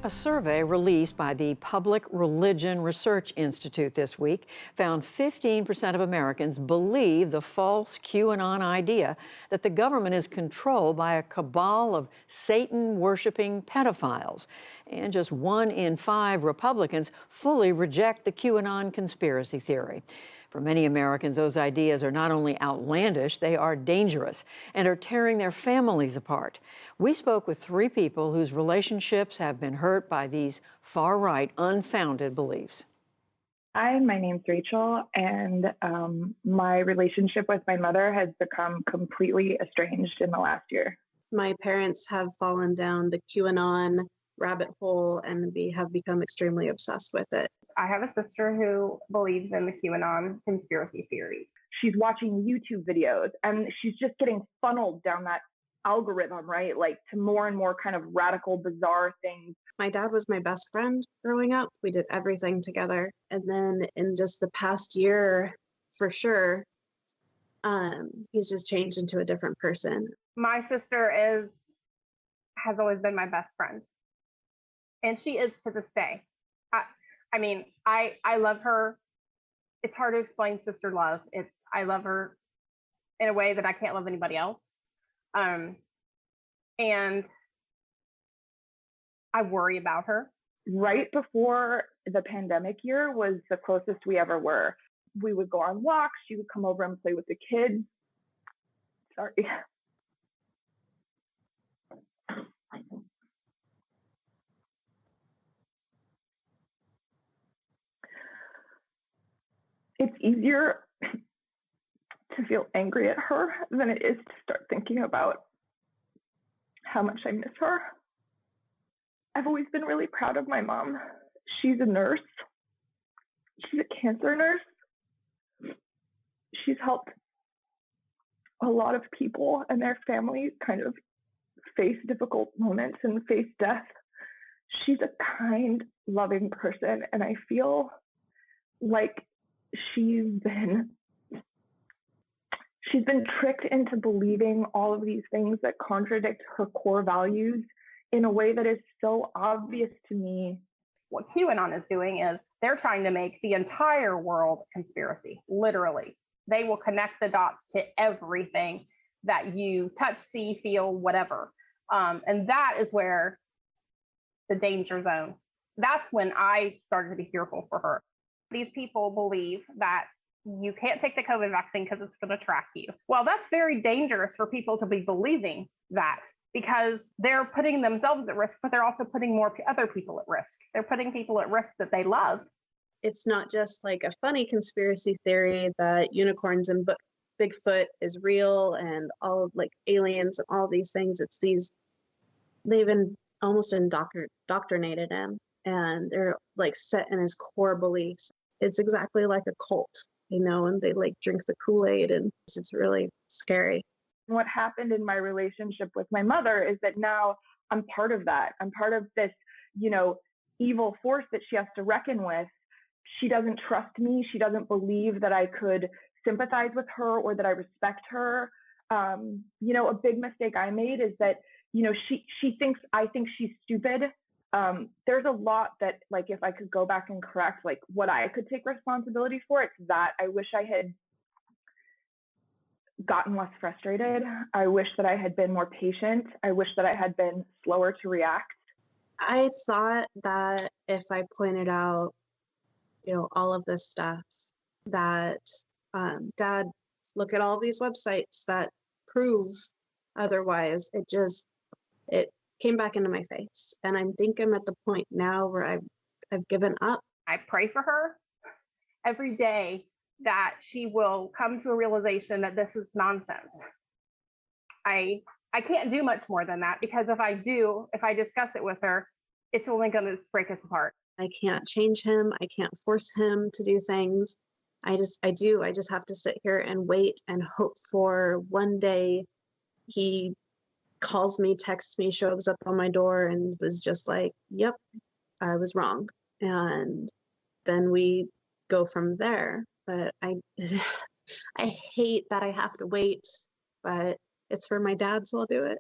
A survey released by the Public Religion Research Institute this week found 15% of Americans believe the false QAnon idea that the government is controlled by a cabal of Satan-worshiping pedophiles. And just 1 in 5 Republicans fully reject the QAnon conspiracy theory. For many Americans, those ideas are not only outlandish, they are dangerous and are tearing their families apart. We spoke with 3 people whose relationships have been hurt by these far-right, unfounded beliefs. Hi, my name's Rachel, and my relationship with my mother has become completely estranged in the last year. My parents have fallen down the QAnon rabbit hole, and we have become extremely obsessed with it. I have a sister who believes in the QAnon conspiracy theory. She's watching YouTube videos, and she's just getting funneled down that algorithm, right? Like to more and more kind of radical, bizarre things. My dad was my best friend growing up. We did everything together. And then in just the past year, for sure, he's just changed into a different person. My sister has always been my best friend, and she is to this day. I love her. It's hard to explain sister love. I love her in a way that I can't love anybody else. And I worry about her. Right before the pandemic year was the closest we ever were. We would go on walks. She would come over and play with the kids. Sorry. It's easier to feel angry at her than it is to start thinking about how much I miss her. I've always been really proud of my mom. She's a nurse. She's a cancer nurse. She's helped a lot of people and their families kind of face difficult moments and face death. She's a kind, loving person, and I feel like she's been tricked into believing all of these things that contradict her core values in a way that is so obvious to me. What QAnon is doing is they're trying to make the entire world a conspiracy, literally. They will connect the dots to everything that you touch, see, feel, whatever. And that is where the danger zone. That's when I started to be fearful for her. These people believe that you can't take the COVID vaccine because it's going to track you. Well, that's very dangerous for people to be believing that, because they're putting themselves at risk, but they're also putting more other people at risk. They're putting people at risk that they love. It's not just like a funny conspiracy theory that unicorns and Bigfoot is real and all of like aliens and all these things. It's they've almost indoctrinated him, and they're like set in his core beliefs. It's exactly like a cult, and they like drink the Kool-Aid, and it's really scary. What happened in my relationship with my mother is that now I'm part of that. I'm part of this, evil force that she has to reckon with. She doesn't trust me. She doesn't believe that I could sympathize with her or that I respect her. A big mistake I made is that, she thinks I think she's stupid. There's a lot that, like, if I could go back and correct, like, what I could take responsibility for, it's that I wish I had gotten less frustrated. I wish that I had been more patient. I wish that I had been slower to react. I thought that if I pointed out, all of this stuff, that Dad, look at all these websites that prove otherwise, it came back into my face. And I think I'm at the point now where I've given up. I pray for her every day that she will come to a realization that this is nonsense. I can't do much more than that, because if I discuss it with her, it's only going to break us apart. I can't change him. I can't force him to do things. I just have to sit here and wait and hope for one day he calls me, texts me, shows up on my door and was just like, yep, I was wrong. And then we go from there. But I hate that I have to wait, but it's for my dad, so I'll do it.